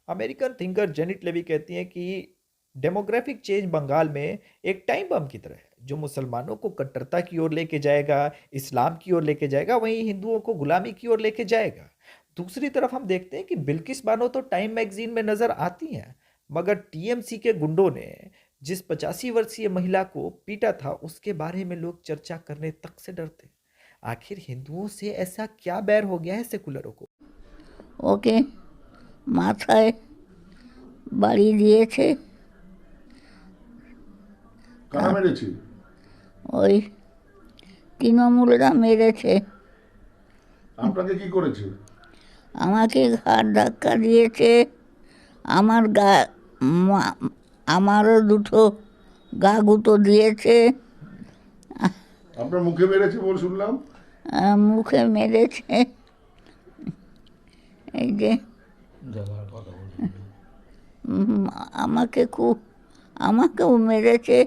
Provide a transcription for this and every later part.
American thinker Janet levy कहती हैं कि डेमोग्राफिक चेंज बंगाल में एक टाइम बम की तरह है जो मुसलमानों को कट्टरता की ओर लेके जाएगा, इस्लाम की ओर लेके जाएगा, वहीं हिंदुओं को गुलामी की ओर लेके जाएगा। दूसरी तरफ हम देखते हैं कि बिल्किस बानो तो टाइम मैगजीन में नजर आती हैं, मगर टीएमसी के गुंडों ने जिस 85 वर्षीय महिला को पीटा था उसके बारे में लोग चर्चा करने तक से डरते। आखिर हिंदुओं से ऐसा क्या बैर हो गया है सेकुलरों को? ওকে মাথায় বাড়ি দিয়েছে। কারা মেরেছে? ওই তৃণমূলরা মেরেছে। আপনাকে কি করেছে? আমাকে ঘাড় ধাক্কা দিয়েছে। আমার গা আমারও দুটো গা গুঁতো দিয়েছে। আপনার মুখে মেরেছে বলে শুনলাম। মুখে মেরেছে। এই যে আমাকেও মেরেছে।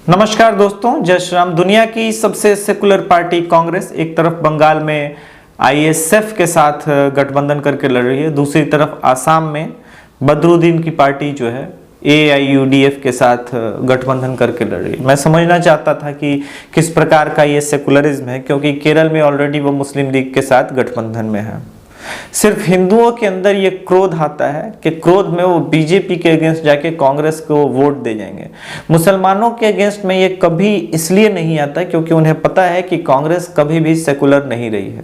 नमस्कार दोस्तों, जय श्री राम। दुनिया की सबसे सेकुलर पार्टी कांग्रेस एक तरफ बंगाल में आईएसएफ के साथ गठबंधन करके लड़ रही है, दूसरी तरफ आसाम में बदरुद्दीन की पार्टी जो है एआईयूडीएफ के साथ गठबंधन करके लड़ रही है। मैं समझना चाहता था कि किस प्रकार का ये सेकुलरिज्म है, क्योंकि केरल में ऑलरेडी वो मुस्लिम लीग के साथ गठबंधन में है। सिर्फ हिंदुओं के अंदर ये क्रोध आता है कि क्रोध में वो बीजेपी के अगेंस्ट जाके कांग्रेस को वोट दे जाएंगे। मुसलमानों के अगेंस्ट में ये कभी इसलिए नहीं आता क्योंकि उन्हें पता है कि कांग्रेस कभी भी सेकुलर नहीं रही है।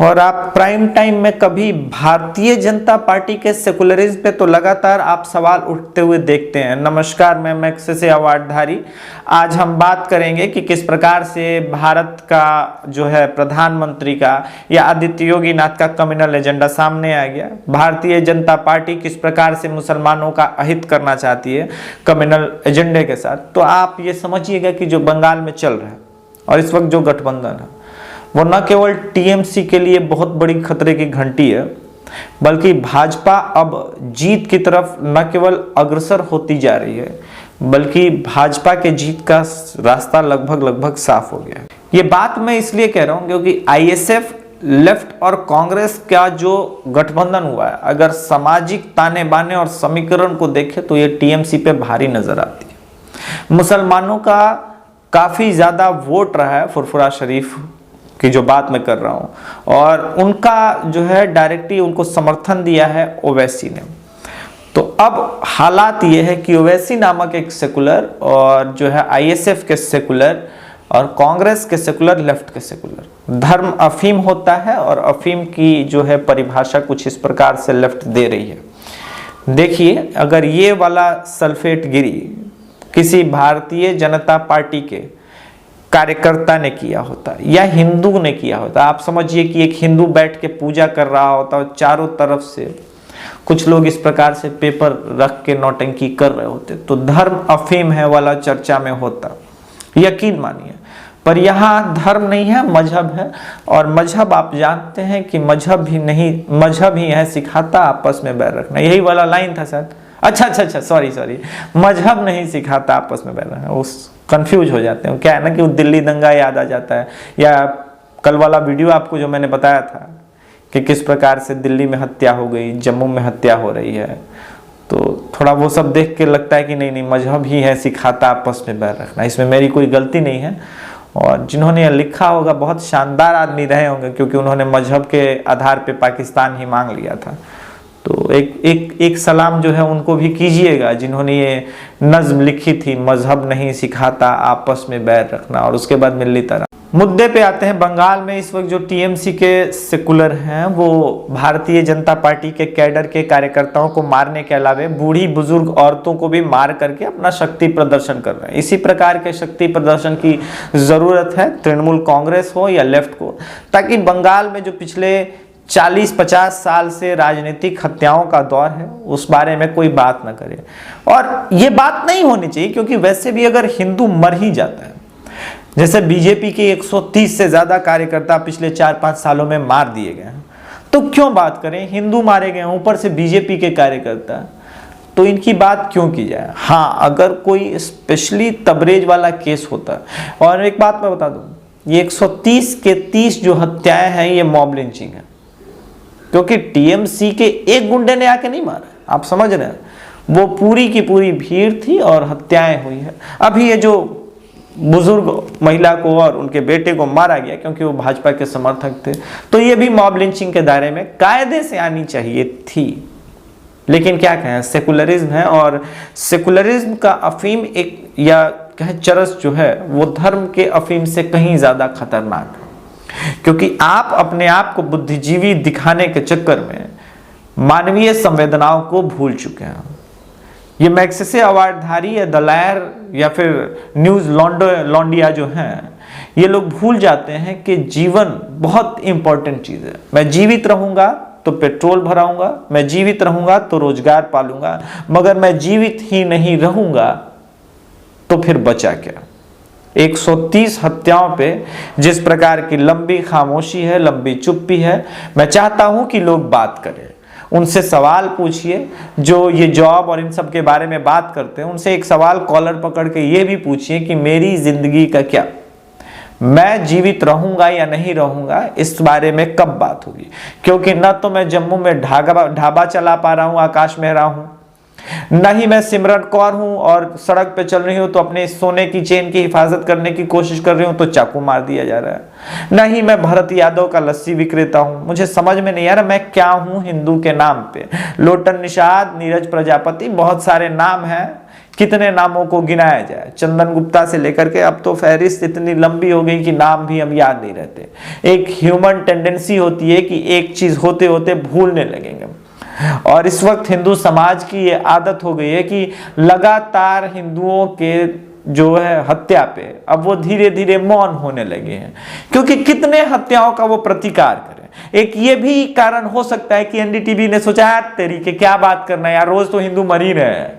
और आप प्राइम टाइम में कभी भारतीय जनता पार्टी के सेकुलरिज्म पे तो लगातार आप सवाल उठते हुए देखते हैं। नमस्कार, मैं मैग्सेसे अवार्डधारी। आज हम बात करेंगे कि किस प्रकार से भारत का जो है प्रधानमंत्री का या आदित्य योगी नाथ का कम्युनल एजेंडा सामने आ गया। भारतीय जनता पार्टी किस प्रकार से मुसलमानों का अहित करना चाहती है कम्युनल एजेंडे के साथ। तो आप ये समझिएगा कि जो बंगाल में चल रहा है और इस वक्त जो गठबंधन है वो न केवल टीएमसी के लिए बहुत बड़ी खतरे की घंटी है, बल्कि भाजपा अब जीत की तरफ न केवल अग्रसर होती जा रही है, बल्कि भाजपा के जीत का रास्ता लगभग साफ हो गया है। ये बात मैं इसलिए कह रहा हूं क्योंकि आईएसएफ, लेफ्ट और कांग्रेस का जो गठबंधन हुआ है, अगर सामाजिक ताने बाने और समीकरण को देखें तो ये टीएमसी पे भारी नजर आती है। मुसलमानों का काफी ज्यादा वोट रहा है फुरफुरा शरीफ की जो बात मैं कर रहा हूं, और उनका जो है डायरेक्टली उनको समर्थन दिया है ओवैसी ने। तो अब हालात ये है कि ओवैसी नामक एक सेकुलर और जो है आईएसएफ के सेकुलर और कांग्रेस के सेकुलर, लेफ्ट के सेकुलर, धर्म अफीम होता है और अफीम की जो है परिभाषा कुछ इस प्रकार से लेफ्ट दे रही है। देखिए, अगर ये वाला सल्फेट गिरी किसी भारतीय जनता पार्टी के कार्यकर्ता ने किया होता या हिंदू ने किया होता, आप समझिए कि एक हिंदू बैठ के पूजा कर रहा होता और चारों तरफ से कुछ लोग इस प्रकार से पेपर रख के नौटंकी कर रहे होते, तो धर्म अफीम है वाला चर्चा में होता, यकीन मानिए। पर यहाँ धर्म नहीं है, मजहब है। और मजहब आप जानते हैं कि मजहब ही है सिखाता आपस में बैर रखना। यही वाला लाइन था सर। अच्छा, सॉरी, मजहब नहीं सिखाता आपस में बैर रखना। उस कंफ्यूज हो जाते हैं। क्या है ना कि वो दिल्ली दंगा याद आ जाता है, या कल वाला वीडियो आपको जो मैंने बताया था कि किस प्रकार से दिल्ली में हत्या हो गई, जम्मू में हत्या हो रही है, तो थोड़ा वो सब देख के लगता है कि नहीं, मजहब ही है सिखाता आपस में बैर रखना। इसमें मेरी कोई गलती नहीं है। और जिन्होंने यह लिखा होगा बहुत शानदार आदमी रहे होंगे, क्योंकि उन्होंने मजहब के आधार पे पाकिस्तान ही मांग लिया था। तो एक सलाम जो है उनको भी कीजिएगा जिन्होंने ये नज्म लिखी थी, मजहब नहीं सिखाता आपस में बैर रखना। और उसके बाद मिल्ली तरह मुद्दे पे आते हैं। बंगाल में इस वक्त जो टीएमसी के सेकुलर हैं वो भारतीय जनता पार्टी के कैडर के कार्यकर्ताओं को मारने के अलावे बूढ़ी बुजुर्ग औरतों को भी मार करके अपना शक्ति प्रदर्शन कर रहे हैं। इसी प्रकार के शक्ति प्रदर्शन की जरूरत है तृणमूल कांग्रेस हो या लेफ्ट को, ताकि बंगाल में जो पिछले 40-50 साल से राजनीतिक हत्याओं का दौर है उस बारे में कोई बात ना करे। और ये बात नहीं होनी चाहिए, क्योंकि वैसे भी अगर हिंदू मर ही जाता है, जैसे बीजेपी के 130 से ज्यादा कार्यकर्ता पिछले 4-5 सालों में मार दिए गए हैं, तो क्यों बात करें? हिंदू मारे गए, ऊपर से बीजेपी के कार्यकर्ता, तो इनकी बात क्यों की जाए? हाँ, अगर कोई स्पेशली तबरेज वाला केस होता। और एक बात मैं बता दूं, ये 130 के 30 जो हत्याएं हैं ये मॉब लिंचिंग है, क्योंकि टीएमसी के एक गुंडे ने आके नहीं मारा, आप समझ रहे हैं, वो पूरी की पूरी भीड़ थी और हत्याएं हुई है। अभी ये जो बुजुर्ग महिला को और उनके बेटे को मारा गया क्योंकि वो भाजपा के समर्थक थे, तो ये भी मॉब लिंचिंग के दायरे में कायदे से आनी चाहिए थी। लेकिन क्या कहें, सेकुलरिज्म है, और सेकुलरिज्म का अफीम एक या कहें चरस जो है वो धर्म के अफीम से कहीं ज्यादा खतरनाक है, क्योंकि आप अपने आप को बुद्धिजीवी दिखाने के चक्कर में मानवीय संवेदनाओं को भूल चुके हैं। ये मैग्सेसे अवार्डधारी या दलायर या फिर न्यूज लॉन्डिया जो हैं, ये लोग भूल जाते हैं कि जीवन बहुत इंपॉर्टेंट चीज है। मैं जीवित रहूंगा तो पेट्रोल भराऊंगा, मैं जीवित रहूंगा तो रोजगार पालूंगा, मगर मैं जीवित ही नहीं रहूंगा तो फिर बचा क्या। 130 हत्याओं पे जिस प्रकार की लंबी खामोशी है, लंबी चुप्पी है, मैं चाहता हूं कि लोग बात करें, उनसे सवाल पूछिए। जो ये जॉब और इन सब के बारे में बात करते हैं, उनसे एक सवाल कॉलर पकड़ के ये भी पूछिए कि मेरी जिंदगी का क्या, मैं जीवित रहूंगा या नहीं रहूंगा, इस बारे में कब बात होगी। क्योंकि न तो मैं जम्मू में ढाबा चला पा रहा हूं, आकाश मेहरा हूं, न ही मैं सिमरन कौर हूं और सड़क पे चल रही हूं तो अपने सोने की चेन की हिफाजत करने की कोशिश कर रही हूं तो चाकू मार दिया जा रहा है, न ही मैं भरत यादव का लस्सी विक्रेता हूं। मुझे समझ में नहीं आ रहा मैं क्या हूं हिंदू के नाम पे। लोटन निषाद, नीरज प्रजापति, बहुत सारे नाम हैं, कितने नामों को गिनाया जाए। चंदन गुप्ता से लेकर के अब तो फहरिस्त इतनी लंबी हो गई कि नाम भी हम याद नहीं रहते। एक ह्यूमन टेंडेंसी होती है कि एक चीज होते होते भूलने लगेंगे, और इस वक्त हिंदू समाज की ये आदत हो गई है कि लगातार हिंदुओं के जो है हत्या पे अब वो धीरे धीरे मौन होने लगे हैं, क्योंकि कितने हत्याओं का वो प्रतिकार करें। एक ये भी कारण हो सकता है कि एनडीटीवी ने सोचा यार तेरी के क्या बात करना है यार, रोज तो हिंदू मर ही रहे हैं,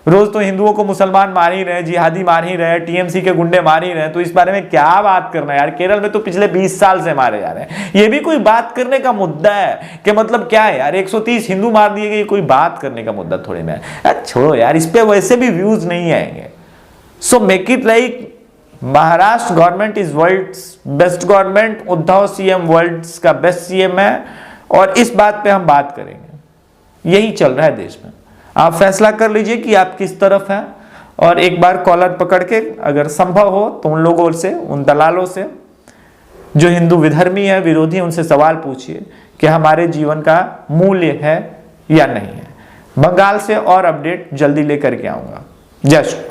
रोज तो हिंदुओं को मुसलमान मार ही रहे, जिहादी मार ही रहे, टीएमसी के गुंडे मार ही रहे, तो इस बारे में क्या बात करना है यार। केरल में तो पिछले 20 साल से मारे जा रहे हैं, ये भी कोई बात करने का मुद्दा है कि मतलब क्या है यार, 130 हिंदू मार दिए गए, कोई बात करने का मुद्दा थोड़ी ना है। छोड़ो यार, इस पे वैसे भी व्यूज नहीं आएंगे। So make it like Maharashtra government is world's best government, Uddhav CM world's का बेस्ट सीएम है, और इस बात पे हम बात करेंगे। यही चल रहा है देश में। आप फैसला कर लीजिए कि आप किस तरफ हैं, और एक बार कॉलर पकड़ के अगर संभव हो तो उन लोगों से, उन दलालों से जो हिंदू विधर्मी है, विरोधी, उनसे सवाल पूछिए कि हमारे जीवन का मूल्य है या नहीं है। बंगाल से और अपडेट जल्दी लेकर के आऊंगा। जय श्री राम।